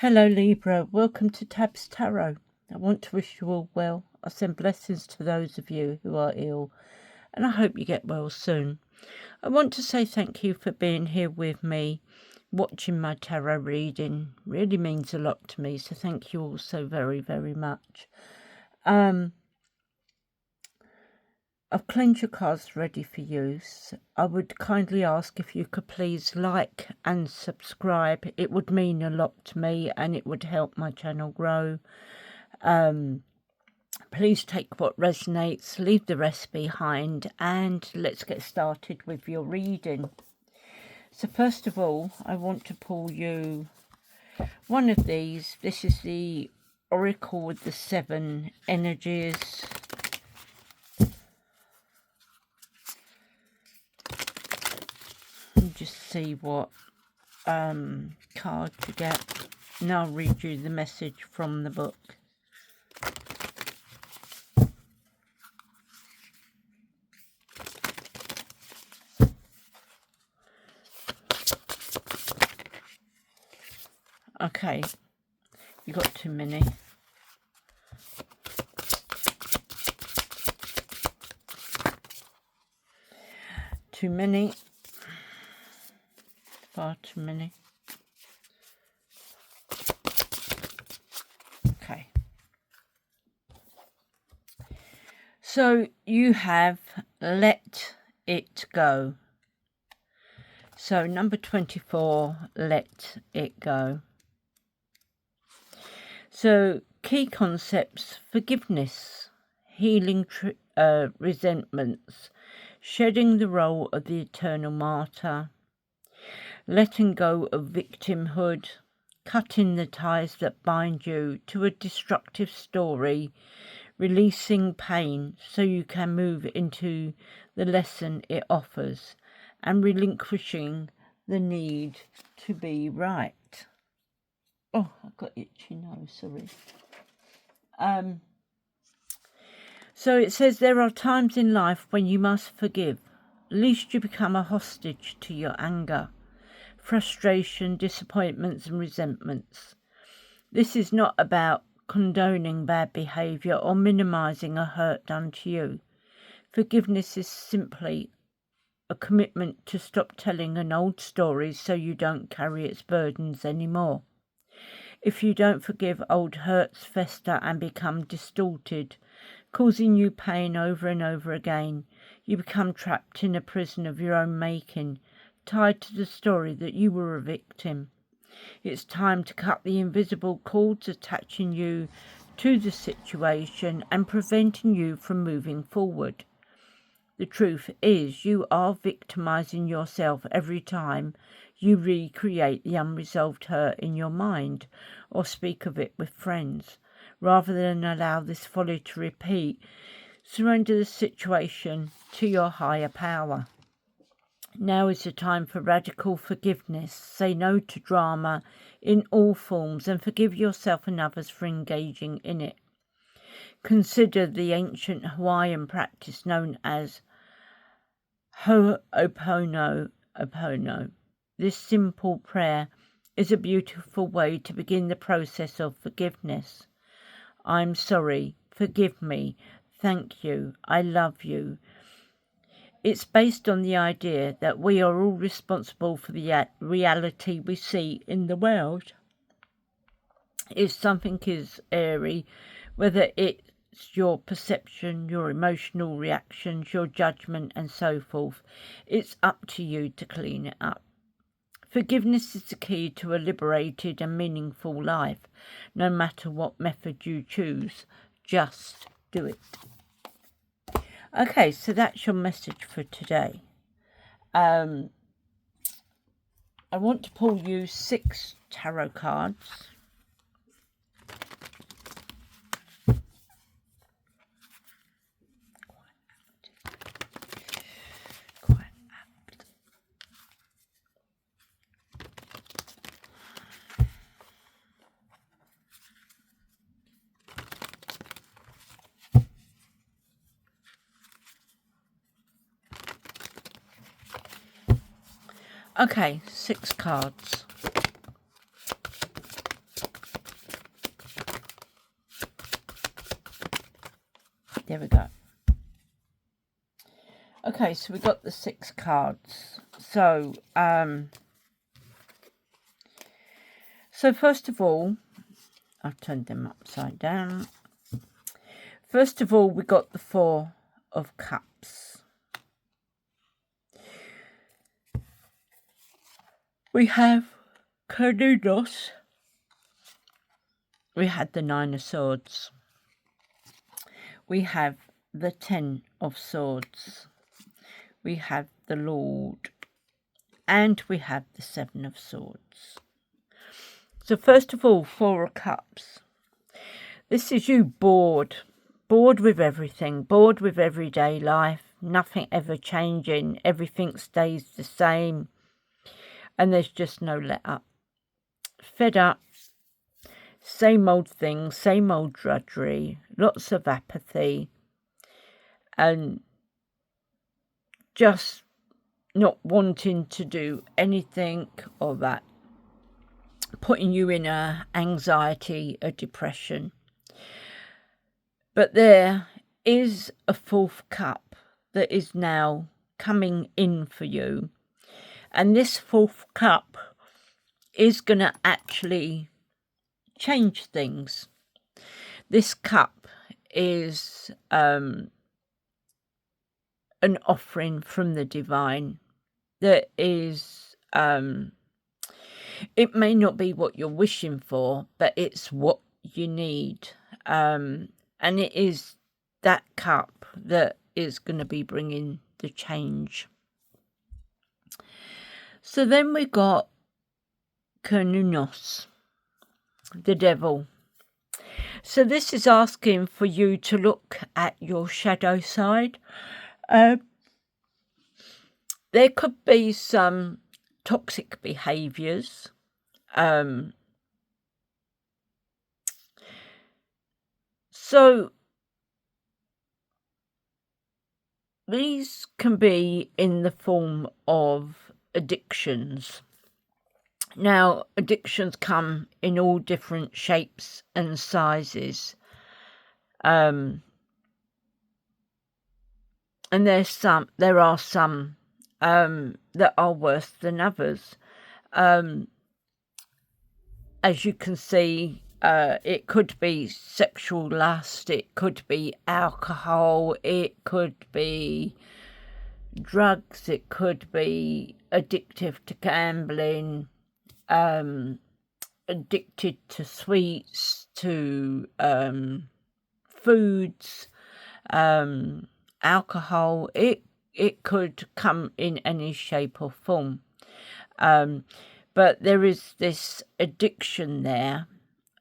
Hello Libra, welcome to Tabs Tarot. I want to wish you all well. I send blessings to those of you who are ill, and I hope you get well soon. I want to say thank you for being here with me, watching my tarot reading. Really means a lot to me, so thank you all so very, very much. I've cleaned your cards ready for use. I would kindly ask if you could please like and subscribe. It would mean a lot to me and it would help my channel grow. Please take what resonates, leave the rest behind, and let's get started with your reading. So first of all, I want to pull you one of these. This is the Oracle with the 7 energies. Just see what card you get, and I'll read you the message from the book. Okay, you got too many. Too many. Far too many. Okay. So you have let it go. So number 24, let it go. So key concepts: forgiveness, healing resentments, shedding the role of the eternal martyr, letting go of victimhood, cutting the ties that bind you to a destructive story, releasing pain so you can move into the lesson it offers, and relinquishing the need to be right. Oh, I've got itchy nose, sorry. So it says there are times in life when you must forgive, lest you become a hostage to your anger, frustration, disappointments and resentments. This is not about condoning bad behaviour or minimising a hurt done to you. Forgiveness is simply a commitment to stop telling an old story so you don't carry its burdens anymore. If you don't forgive, old hurts fester and become distorted, causing you pain over and over again. You become trapped in a prison of your own making, tied to the story that you were a victim. It's time to cut the invisible cords attaching you to the situation and preventing you from moving forward. The truth is, you are victimizing yourself every time you recreate the unresolved hurt in your mind or speak of it with friends. Rather than allow this folly to repeat, surrender the situation to your higher power. Now is the time for radical forgiveness. Say no to drama in all forms and forgive yourself and others for engaging in it. Consider the ancient Hawaiian practice known as Ho'oponopono. This simple prayer is a beautiful way to begin the process of forgiveness. I'm sorry, forgive me, thank you, I love you. It's based on the idea that we are all responsible for the reality we see in the world. If something is airy, whether it's your perception, your emotional reactions, your judgment and so forth, it's up to you to clean it up. Forgiveness is the key to a liberated and meaningful life. No matter what method you choose, just do it. Okay, so that's your message for today. I want to pull you 6 tarot cards. Okay, 6 cards. There we go. Okay, so we got the 6 cards. So, first of all, I've turned them upside down. First of all, we got the 4 of Cups. We have Carnudos. We had the 9 of Swords. We have the 10 of Swords. We have the Lord. And we have the 7 of Swords. So first of all, 4 of Cups. This is you bored. Bored with everything. Bored with everyday life. Nothing ever changing. Everything stays the same. And there's just no let up. Fed up. Same old things. Same old drudgery. Lots of apathy. And just not wanting to do anything or that. Putting you in a anxiety, a depression. But there is a 4th cup that is now coming in for you. And this 4th cup is going to actually change things. This cup is an offering from the divine that is, it may not be what you're wishing for, but it's what you need. And it is that cup that is going to be bringing the change. So then we got Carnudos, the devil. So this is asking for you to look at your shadow side. There could be some toxic behaviours. So these can be in the form of addictions. Now, addictions come in all different shapes and sizes. And there are some that are worse than others. As you can see, it could be sexual lust, it could be alcohol, it could be drugs, it could be addictive to gambling, addicted to sweets, to foods, alcohol. It could come in any shape or form. But there is this addiction there,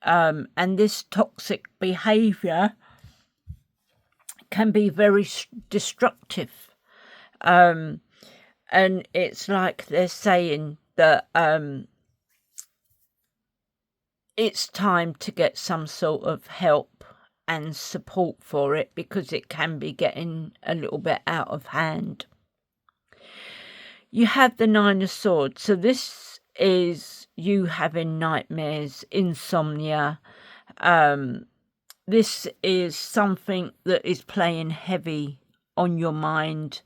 and this toxic behaviour can be very destructive. And it's like they're saying that it's time to get some sort of help and support for it, because it can be getting a little bit out of hand. You have the 9 of Swords. So this is you having nightmares, insomnia. This is something that is playing heavy on your mind,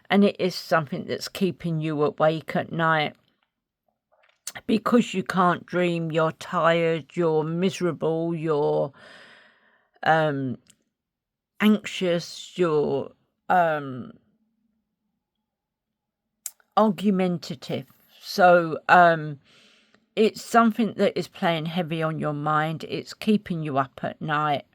and it is something that's keeping you awake at night. Because you can't dream, you're tired, you're miserable, you're anxious, you're argumentative. So it's something that is playing heavy on your mind. It's keeping you up at night,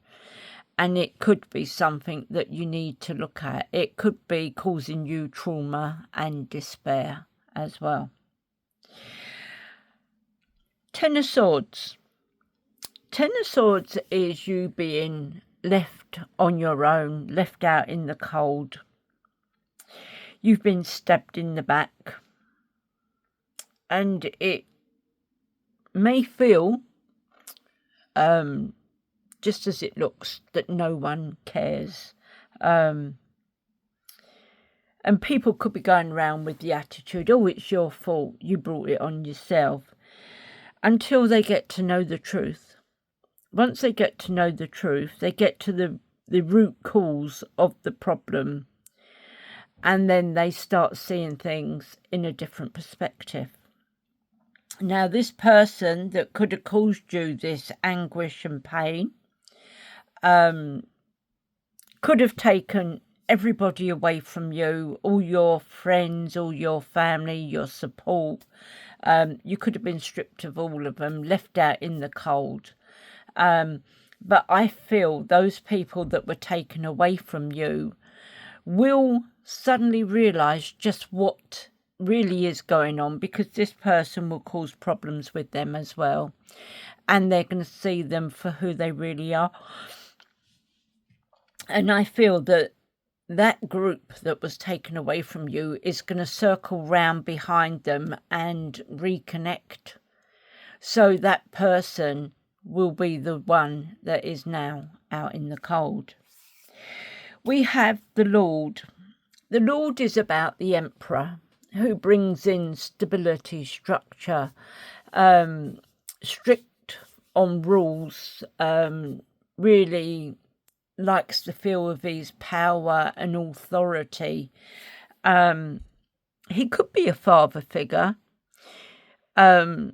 and it could be something that you need to look at. It could be causing you trauma and despair as well. 10 of Swords. 10 of Swords is you being left on your own, left out in the cold. You've been stabbed in the back, and it may feel, just as it looks, that no one cares. And people could be going around with the attitude, oh, it's your fault, you brought it on yourself, until they get to know the truth. Once they get to know the truth, they get to the the root cause of the problem, and then they start seeing things in a different perspective. Now, this person that could have caused you this anguish and pain could have taken everybody away from you, all your friends, all your family, your support. You could have been stripped of all of them, left out in the cold. But I feel those people that were taken away from you will suddenly realise just what really is going on, because this person will cause problems with them as well, and they're going to see them for who they really are. And I feel that that group that was taken away from you is going to circle round behind them and reconnect. So that person will be the one that is now out in the cold. We have the Lord. The Lord is about the Emperor, who brings in stability, structure, strict on rules, really likes the feel of his power and authority. He could be a father figure. So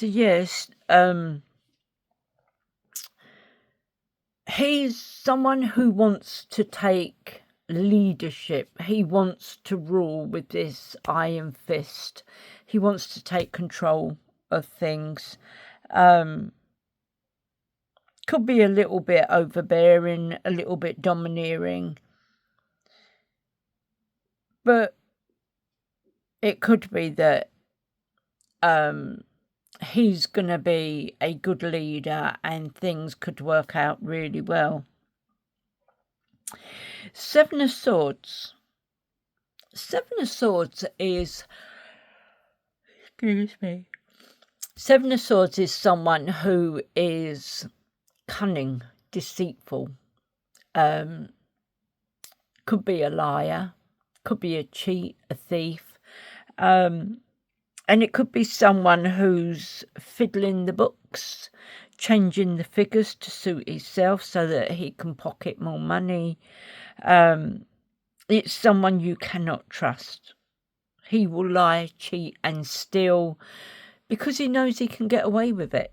yes, he's someone who wants to take leadership. He wants to rule with this iron fist. He wants to take control of things. Could be a little bit overbearing, a little bit domineering, but it could be that he's going to be a good leader and things could work out really well. Seven of Swords. Seven of Swords is, excuse me, Seven of Swords is someone who is cunning, deceitful, could be a liar, could be a cheat, a thief, and it could be someone who's fiddling the books, changing the figures to suit himself so that he can pocket more money. It's someone you cannot trust. He will lie, cheat and steal because he knows he can get away with it.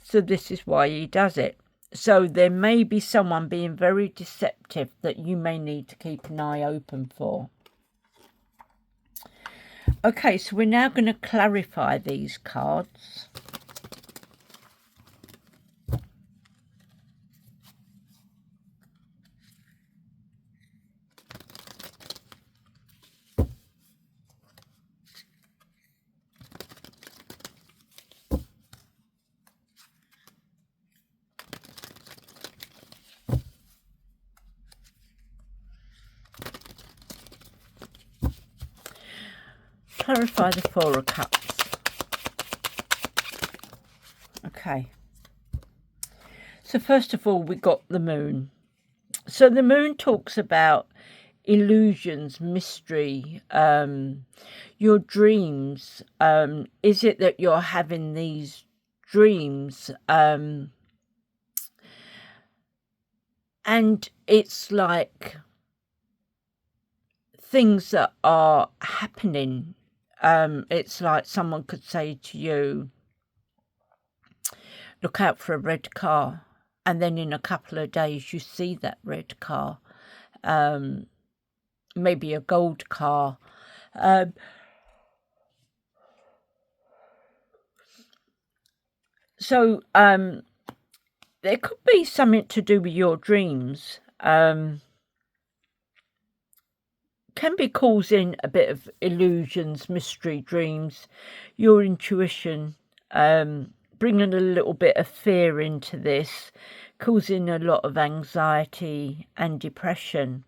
So this is why he does it. So there may be someone being very deceptive that you may need to keep an eye open for. Okay, so we're now going to clarify these cards. Clarify the Four of Cups. Okay. So first of all, we got the Moon. So the Moon talks about illusions, mystery, your dreams. Is it that you're having these dreams? And it's like things that are happening. It's like someone could say to you, look out for a red car. And then in a couple of days, you see that red car. Maybe a gold car. So there could be something to do with your dreams. Can be causing a bit of illusions, mystery, dreams, your intuition, bringing a little bit of fear into this, causing a lot of anxiety and depression.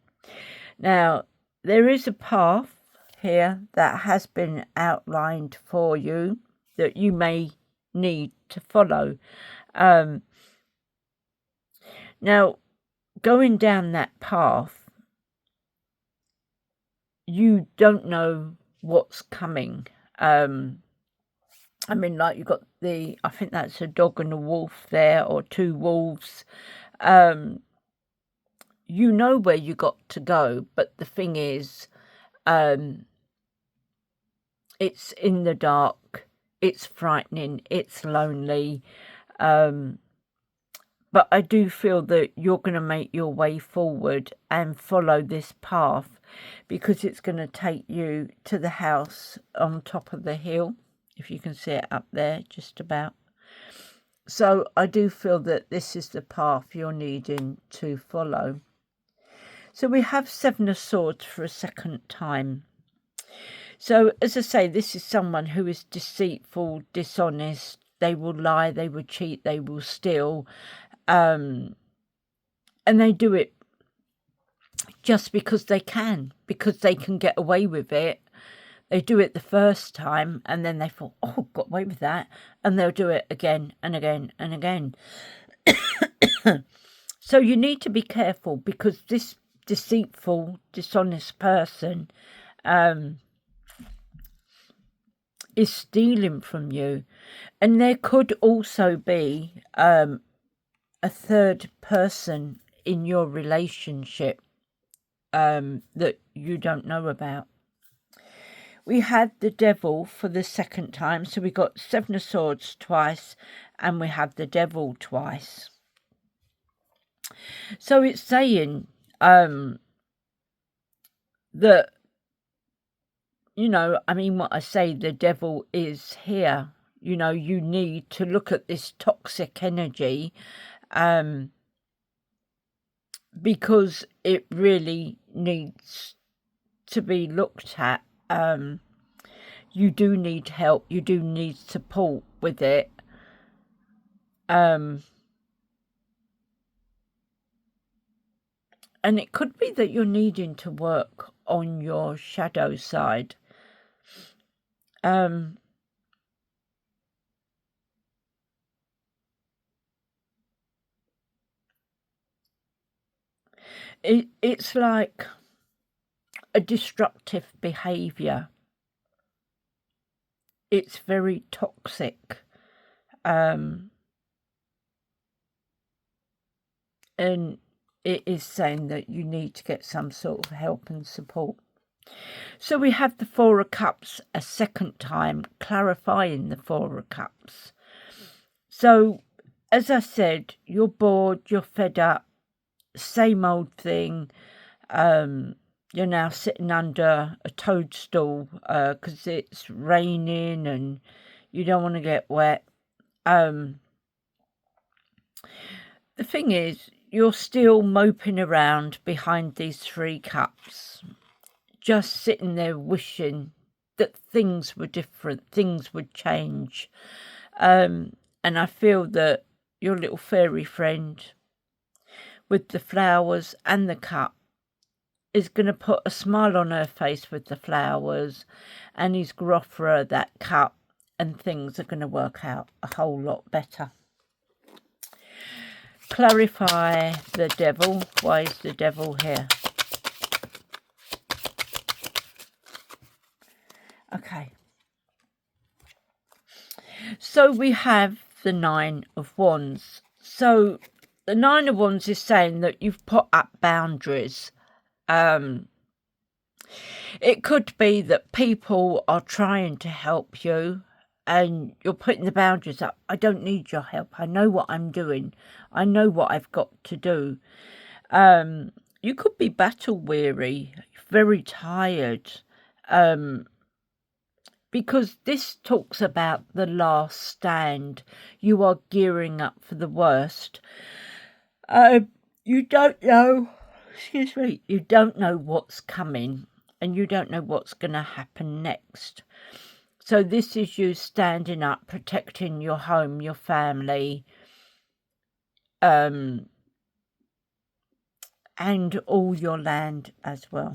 Now, there is a path here that has been outlined for you that you may need to follow. Now, going down that path, you don't know what's coming. I mean, like you've got I think that's a dog and a wolf there, or two wolves. You know where you got to go, but the thing is, it's in the dark, it's frightening, it's lonely. But I do feel that you're going to make your way forward and follow this path, because it's going to take you to the house on top of the hill, if you can see it up there, just about. So I do feel that this is the path you're needing to follow. So we have Seven of Swords for a second time. So as I say, this is someone who is deceitful, dishonest. They will lie, they will cheat, they will steal. And they do it just because they can get away with it. They do it the first time and then they thought, oh, got away with that. And they'll do it again and again and again. So you need to be careful, because this deceitful, dishonest person is stealing from you. And there could also be a third person in your relationship that you don't know about. We had the Devil for the second time. So we got Seven of Swords twice and we have the Devil twice. So it's saying that, you know, I mean, what I say, the devil is here. You know, you need to look at this toxic energy because it really needs to be looked at. You do need help. You do need support with it. And it could be that you're needing to work on your shadow side. It's like a destructive behaviour. It's very toxic. And it is saying that you need to get some sort of help and support. So we have the Four of Cups a second time, clarifying the Four of Cups. So, as I said, you're bored, you're fed up, same old thing. You're now sitting under a toadstool because it's raining and you don't want to get wet. The thing is, you're still moping around behind these three cups, just sitting there wishing that things were different, things would change. And I feel that your little fairy friend with the flowers and the cup is going to put a smile on her face with the flowers, and he's going to offer her that cup, and things are going to work out a whole lot better. Clarify the devil. Why is the devil here? Okay. So we have the Nine of Wands. So the Nine of Wands is saying that you've put up boundaries. It could be that people are trying to help you and you're putting the boundaries up. I don't need your help. I know what I'm doing. I know what I've got to do. You could be battle weary, very tired, because this talks about the last stand. You are gearing up for the worst. You don't know, you don't know what's coming and you don't know what's going to happen next. So this is you standing up, protecting your home, your family, and all your land as well.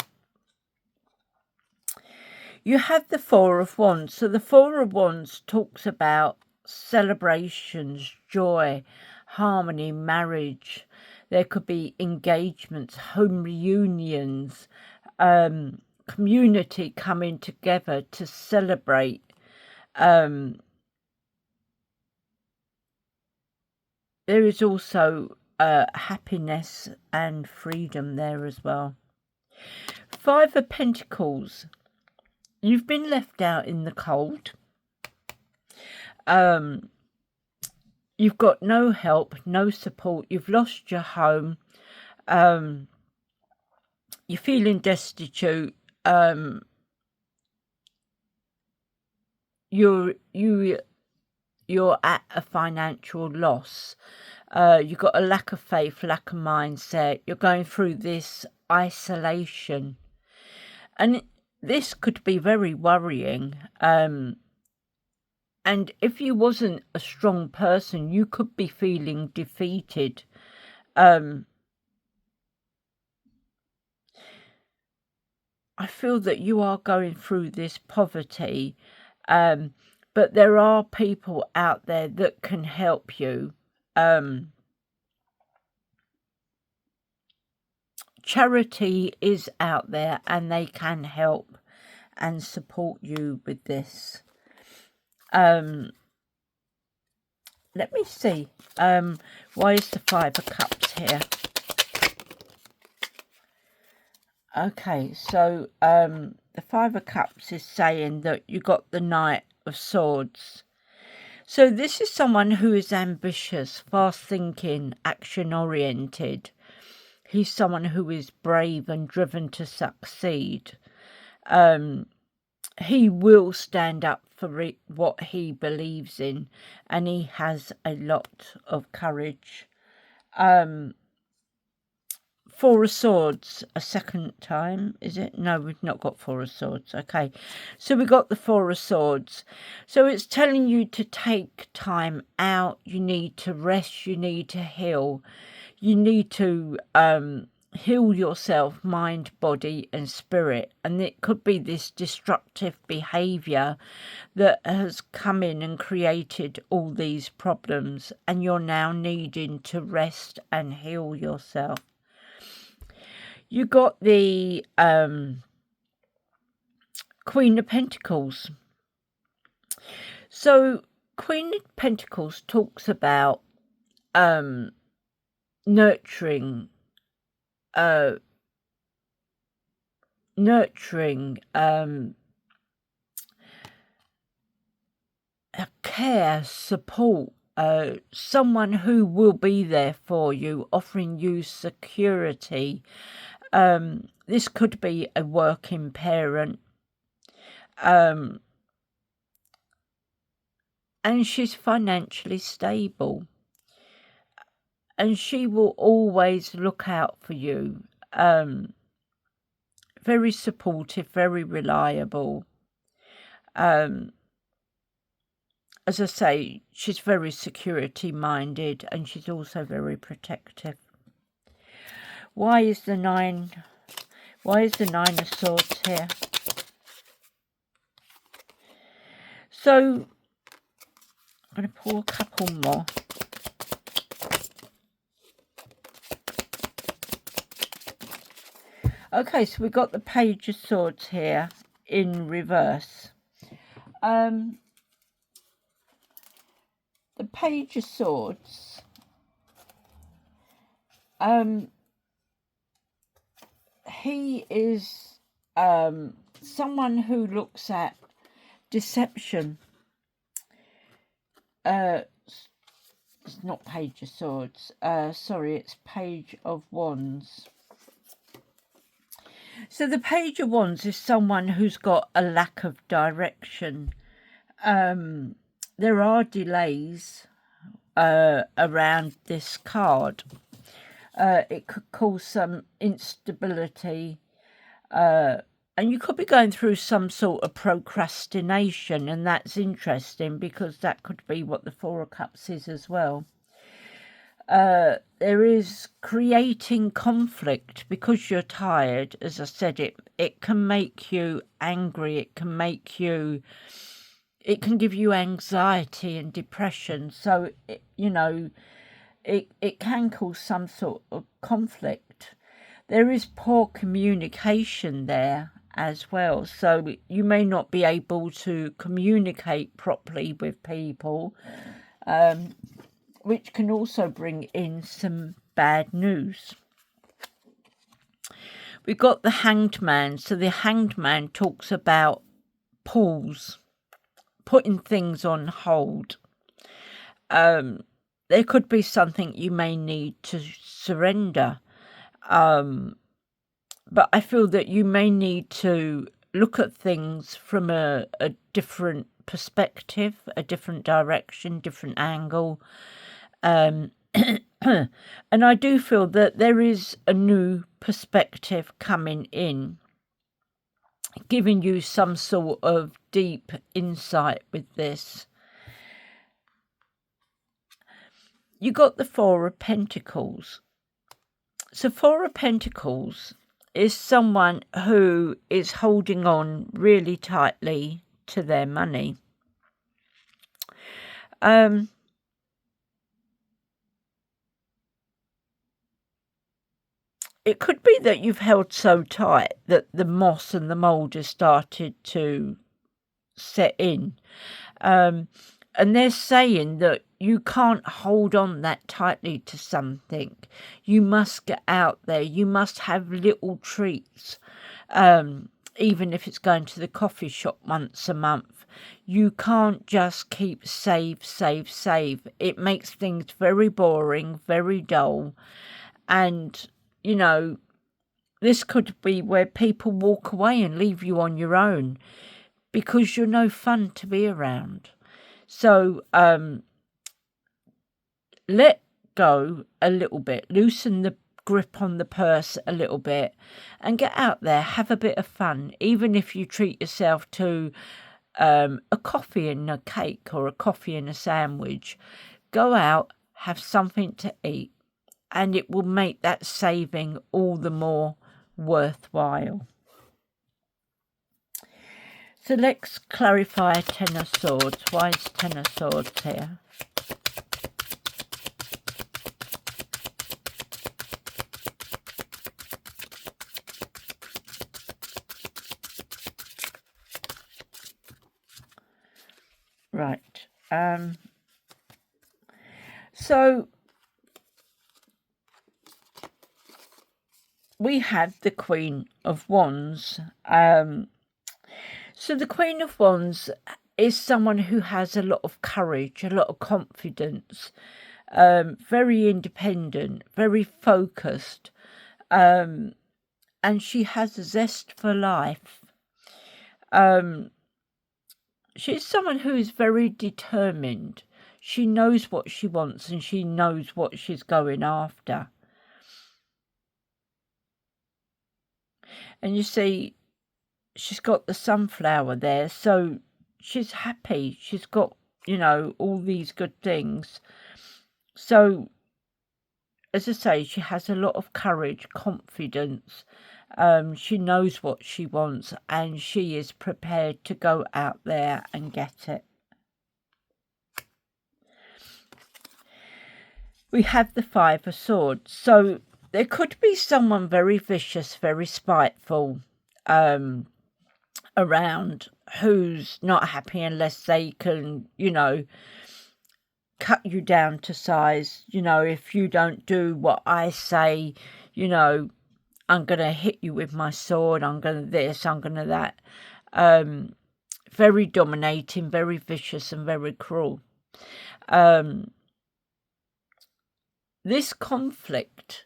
You have the Four of Wands. So the Four of Wands talks about celebrations, joy, harmony, marriage. There could be engagements, home reunions, community coming together to celebrate there is also happiness and freedom there as well. Five of Pentacles. You've been left out in the cold. You've got no help, no support. You've lost your home. You're feeling destitute. You're at a financial loss. You've got a lack of faith, lack of mindset. You're going through this isolation. And this could be very worrying. And if you wasn't a strong person, you could be feeling defeated. I feel that you are going through this poverty, but there are people out there that can help you. Charity is out there and they can help and support you with this. Let me see. Why is the Five of Cups here? Okay, so the Five of Cups is saying that you got the Knight of Swords. So this is someone who is ambitious, fast-thinking, action-oriented. He's someone who is brave and driven to succeed. He will stand up for what he believes in, and he has a lot of courage. Four of Swords a second time, is it? No, we've not got Four of Swords. Okay, so we got the Four of Swords. So it's telling you to take time out. You need to rest. You need to heal. You need to heal yourself, mind, body and spirit. And it could be this destructive behaviour that has come in and created all these problems, and you're now needing to rest and heal yourself. You got the Queen of Pentacles. So Queen of Pentacles talks about nurturing, care, support, someone who will be there for you, offering you security. This could be a working parent. And she's financially stable. And she will always look out for you. Very supportive, very reliable. As I say, she's very security-minded, and she's also very protective. Why is the Nine of Swords here? So I'm going to pull a couple more. Okay, so we've got the Page of Swords here in reverse. The Page of Swords, he is someone who looks at deception. It's not Page of Swords, sorry, it's Page of Wands. So the Page of Wands is someone who's got a lack of direction. There are delays around this card. It could cause some instability, and you could be going through some sort of procrastination, and that's interesting because that could be what the Four of Cups is as well. There is creating conflict because you're tired. As I said, it can make you angry. It can make you, it can give you anxiety and depression. So, it can cause some sort of conflict. There is poor communication there as well. So you may not be able to communicate properly with people. which can also bring in some bad news. We've got the Hanged Man. So the Hanged Man talks about pause, putting things on hold. There could be something you may need to surrender. But I feel that you may need to look at things from a different perspective, a different direction, different angle. And I do feel that there is a new perspective coming in, giving you some sort of deep insight with this. You got the Four of Pentacles. So Four of Pentacles is someone who is holding on really tightly to their money. It could be that you've held so tight that the moss and the mould has started to set in. And they're saying that you can't hold on that tightly to something. You must get out there. You must have little treats. Even if it's going to the coffee shop once a month. You can't just keep save. It makes things very boring, very dull. And, you know, this could be where people walk away and leave you on your own because you're no fun to be around. So let go a little bit, loosen the grip on the purse a little bit and get out there, have a bit of fun. Even if you treat yourself to a coffee and a cake or a coffee and a sandwich, go out, have something to eat, and it will make that saving all the more worthwhile. So let's clarify Ten of Swords. Why is Ten of Swords here? Right. So we have the Queen of Wands. So the Queen of Wands is someone who has a lot of courage, a lot of confidence, very independent, very focused, and she has a zest for life. She's someone who is very determined. She knows what she wants and she knows what she's going after. And you see, she's got the sunflower there, so she's happy. She's got, you know, all these good things. So, as I say, she has a lot of courage, confidence. She knows what she wants and she is prepared to go out there and get it. We have the Five of Swords. So there could be someone very vicious, very spiteful around who's not happy unless they can, you know, cut you down to size. You know, if you don't do what I say, you know, I'm going to hit you with my sword, I'm going to this, I'm going to that. Very dominating, very vicious and very cruel. This conflict,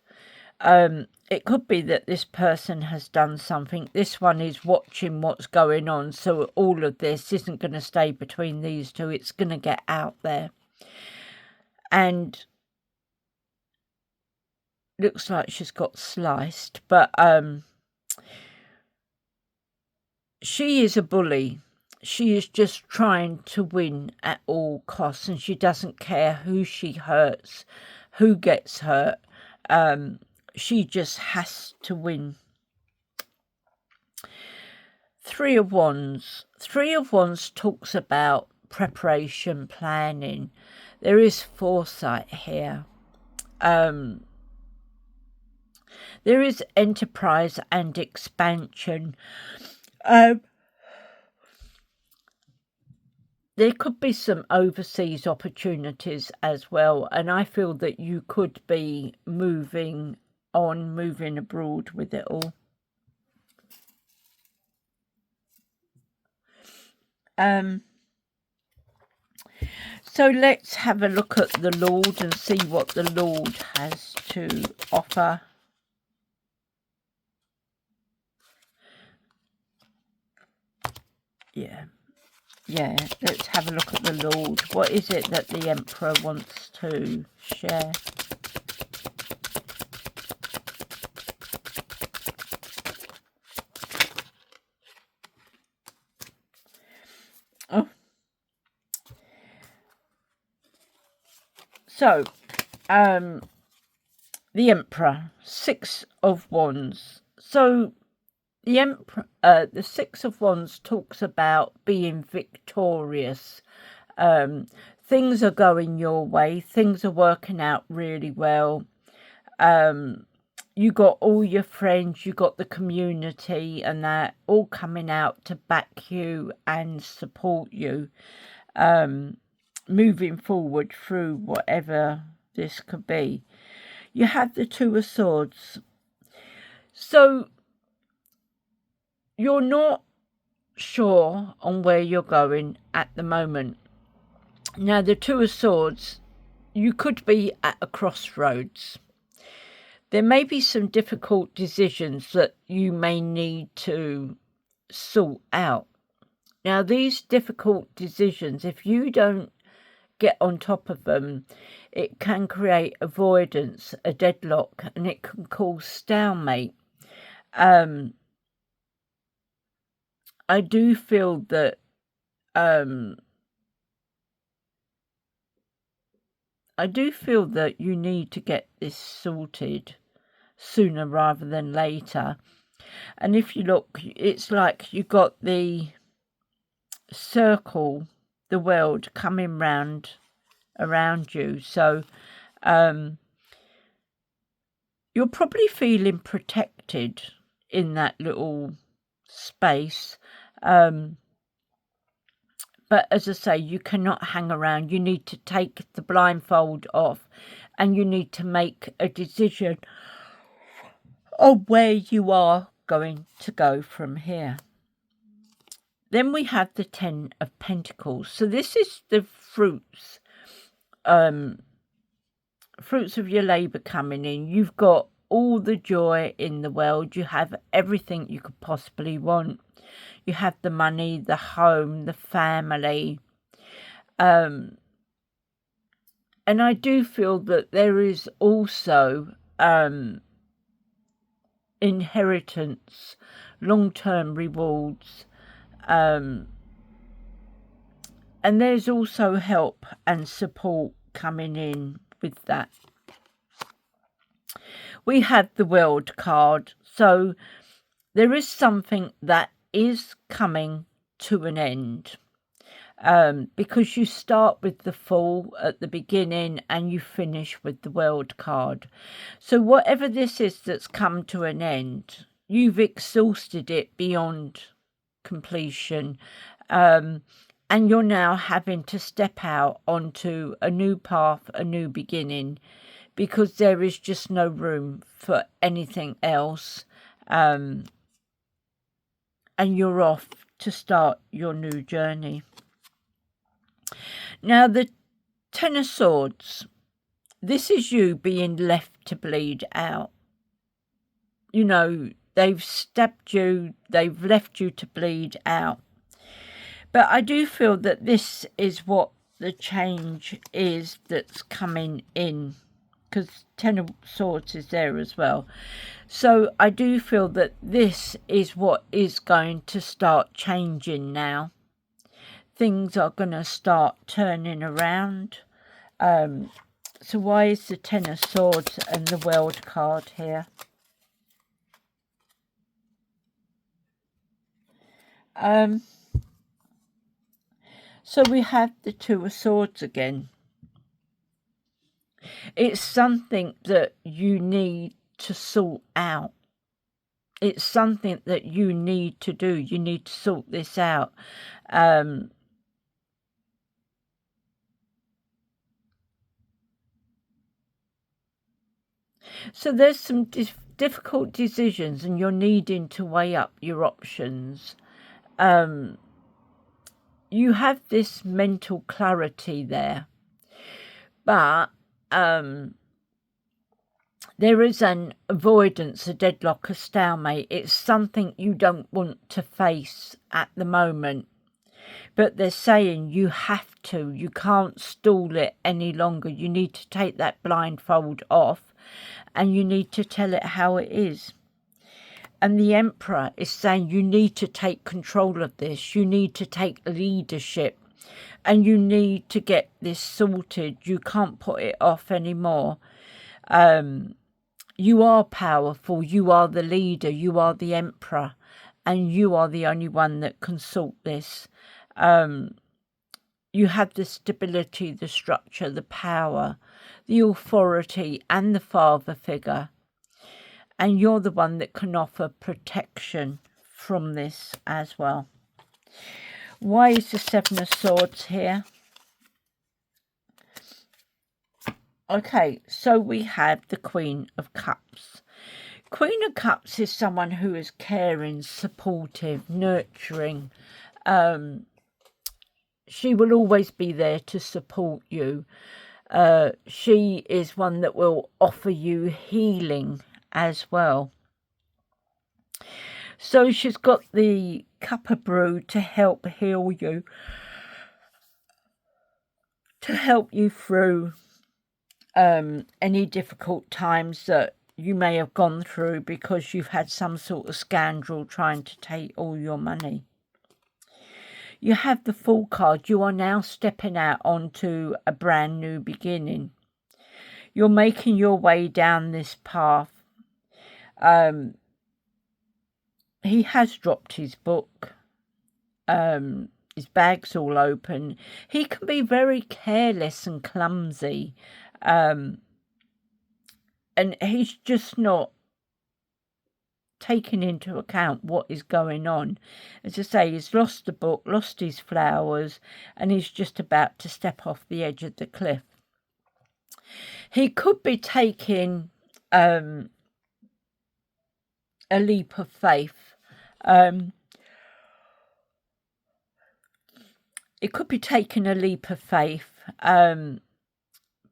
it could be that this person has done something. This one is watching what's going on. So all of this isn't going to stay between these two. It's going to get out there. And looks like she's got sliced, but she is a bully. She is just trying to win at all costs, and she doesn't care who she hurts, who gets hurt. She just has to win. Three of Wands. Three of Wands talks about preparation, planning. There is foresight here. There is enterprise and expansion. there could be some overseas opportunities as well, and I feel that you could be moving abroad with it all. So let's have a look at the Lord and see what the Lord has to offer. Yeah, let's have a look at the Lord. What is it that the Emperor wants to share? Oh. So, the Emperor, Six of Wands. So, the Emperor, the Six of Wands talks about being victorious. Things are going your way. Things are working out really well. You got all your friends, you got the community and that all coming out to back you and support you, moving forward through whatever this could be. You have the Two of Swords. So you're not sure on where you're going at the moment. Now, the Two of Swords, you could be at a crossroads. There may be some difficult decisions that you may need to sort out. Now, these difficult decisions, if you don't get on top of them, it can create avoidance, a deadlock, and it can cause stalemate. I do feel that you need to get this sorted sooner rather than later. And if you look, it's like you got the circle, the world coming round around you. So you're probably feeling protected in that little space. But as I say, you cannot hang around. You need to take the blindfold off and you need to make a decision of where you are going to go from here. Then we have the Ten of Pentacles. So this is the fruits of your labour coming in. You've got all the joy in the world. You have everything you could possibly want. You have the money, the home, the family. And I do feel that there is also inheritance, long-term rewards. And there's also help and support coming in with that. We have the World card. So there is something that is coming to an end, because you start with the Fool at the beginning and you finish with the World card. So whatever this is that's come to an end, you've exhausted it beyond completion, and you're now having to step out onto a new path, a new beginning, because there is just no room for anything else. And you're off to start your new journey. Now, the Ten of Swords, this is you being left to bleed out. You know, they've stabbed you, they've left you to bleed out. But I do feel that this is what the change is that's coming in, because Ten of Swords is there as well. So I do feel that this is what is going to start changing now. Things are going to start turning around. So why is the Ten of Swords and the World card here? So we have the Two of Swords again. It's something that you need to sort out. It's something that you need to do. You need to sort this out. So there's some difficult decisions and you're needing to weigh up your options. You have this mental clarity there, but there is an avoidance, a deadlock, a stalemate. It's something you don't want to face at the moment. But they're saying you have to. You can't stall it any longer. You need to take that blindfold off and you need to tell it how it is. And the Emperor is saying you need to take control of this. You need to take leadership and you need to get this sorted. You can't put it off anymore. You are powerful. You are the leader. You are the Emperor. And you are the only one that can sort this. You have the stability, the structure, the power, the authority and the father figure. And you're the one that can offer protection from this as well. Why is the Seven of Swords here? Okay, so we have the Queen of Cups. Queen of Cups is someone who is caring, supportive, nurturing. She will always be there to support you. She is one that will offer you healing as well. So she's got the cup of brew to help heal you, to help you through any difficult times that you may have gone through because you've had some sort of scoundrel trying to take all your money. You have the Fool card. You are now stepping out onto a brand new beginning. You're making your way down this path. He has dropped his book. His bag's all open. He can be very careless and clumsy. And he's just not taking into account what is going on. As I say, he's lost the book, lost his flowers, and he's just about to step off the edge of the cliff. He could be taking a leap of faith. It could be taking a leap of faith,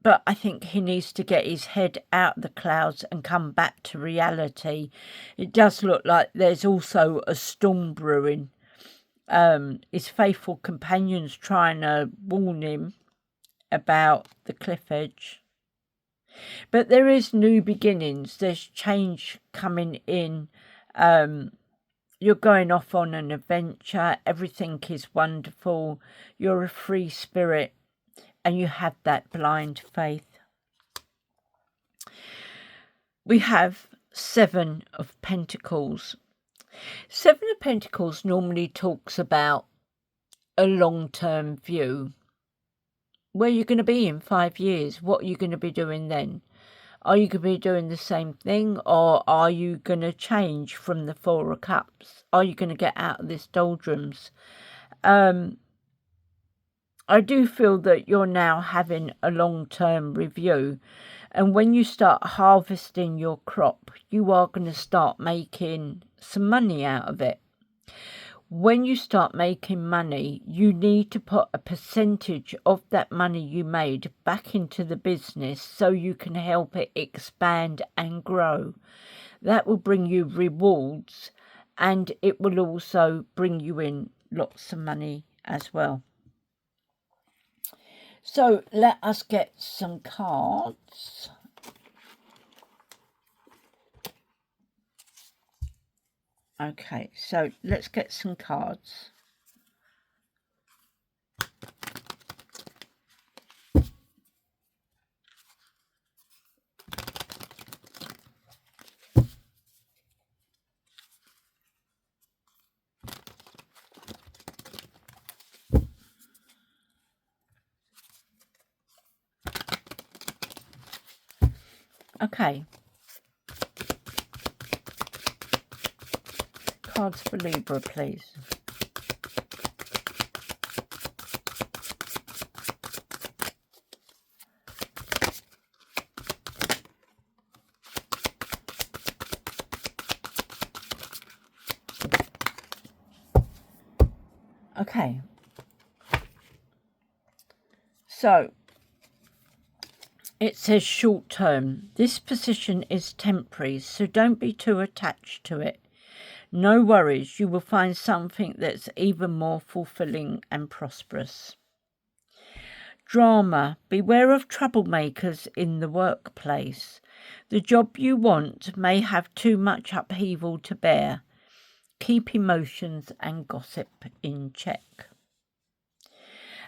but I think he needs to get his head out of the clouds and come back to reality. It does look like there's also a storm brewing. His faithful companions trying to warn him about the cliff edge. But there is new beginnings. There's change coming in. You're going off on an adventure. Everything is wonderful. You're a free spirit. And you have that blind faith. We have Seven of Pentacles. Seven of Pentacles normally talks about a long-term view. Where you're going to be in 5 years. What are you going to be doing then? Are you going to be doing the same thing? Or are you going to change from the Four of Cups? Are you going to get out of this doldrums? I do feel that you're now having a long-term review. And when you start harvesting your crop, you are going to start making some money out of it. When you start making money, you need to put a percentage of that money you made back into the business so you can help it expand and grow. That will bring you rewards and it will also bring you in lots of money as well. So let us get some cards. Okay, so let's get some cards. Okay. Cards for Libra, please. Okay. So, it says short term. This position is temporary, so don't be too attached to it. No worries, you will find something that's even more fulfilling and prosperous. Drama. Beware of troublemakers in the workplace. The job you want may have too much upheaval to bear. Keep emotions and gossip in check.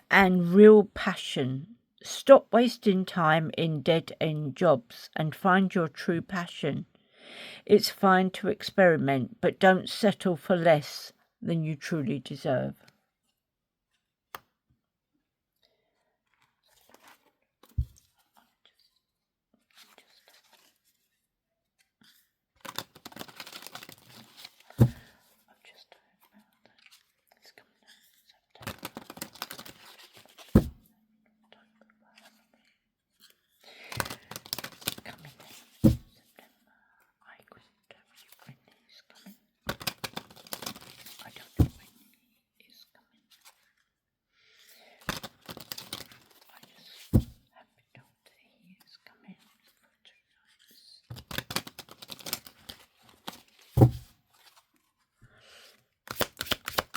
And real passion. Stop wasting time in dead-end jobs and find your true passion. It's fine to experiment, but don't settle for less than you truly deserve.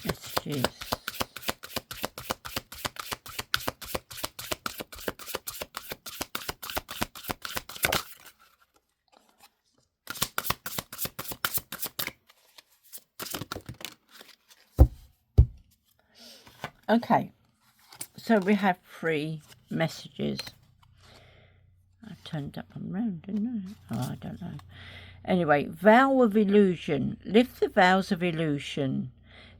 Messages. Okay, so we have 3 messages. I turned up and round, didn't I? Oh, I don't know. Anyway, vow of illusion. Lift the vows of illusion.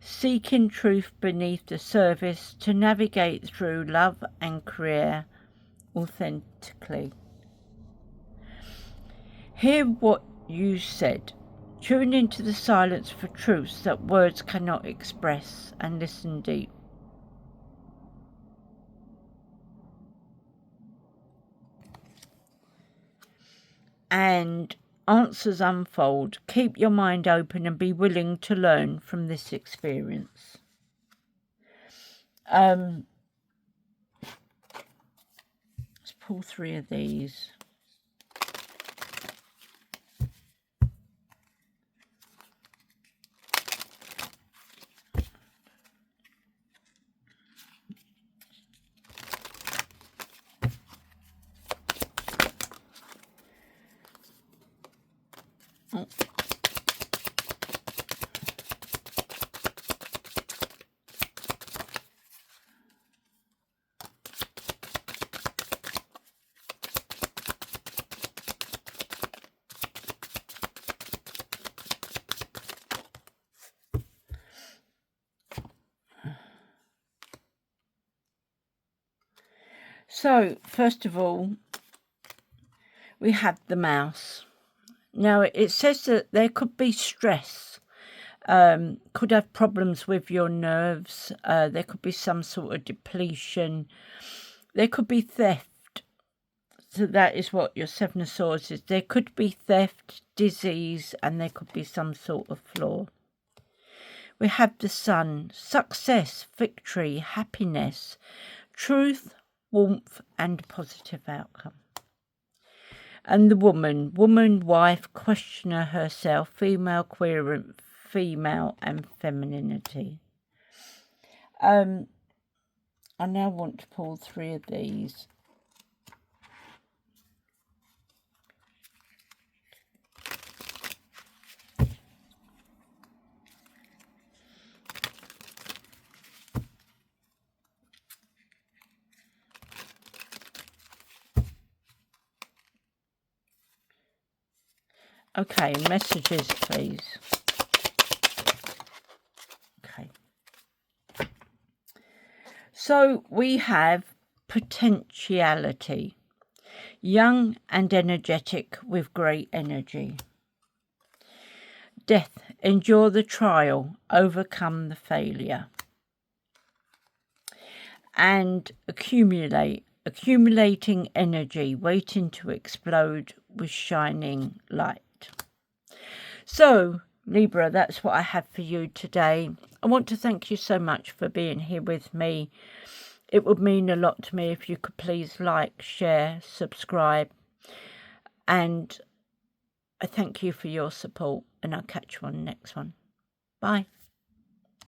Seeking truth beneath the surface to navigate through love and career authentically. Hear what you said. Tune into the silence for truths that words cannot express and listen deep. And answers unfold. Keep your mind open and be willing to learn from this experience. Let's pull 3 of these. Oh. So, first of all, we have the mouse. Now, it says that there could be stress, could have problems with your nerves, there could be some sort of depletion, there could be theft. So that is what your 7 of Swords is. There could be theft, disease, and there could be some sort of flaw. We have the Sun, success, victory, happiness, truth, warmth, and positive outcome. And the woman, wife, questioner herself, female, queer, female, and femininity. I now want to pull 3 of these. Okay, messages, please. Okay. So we have potentiality. Young and energetic with great energy. Death. Endure the trial. Overcome the failure. And accumulate. Accumulating energy. Waiting to explode with shining light. So, Libra, that's what I have for you today. I want to thank you so much for being here with me. It would mean a lot to me if you could please like, share, subscribe. And I thank you for your support, and I'll catch you on the next one. Bye.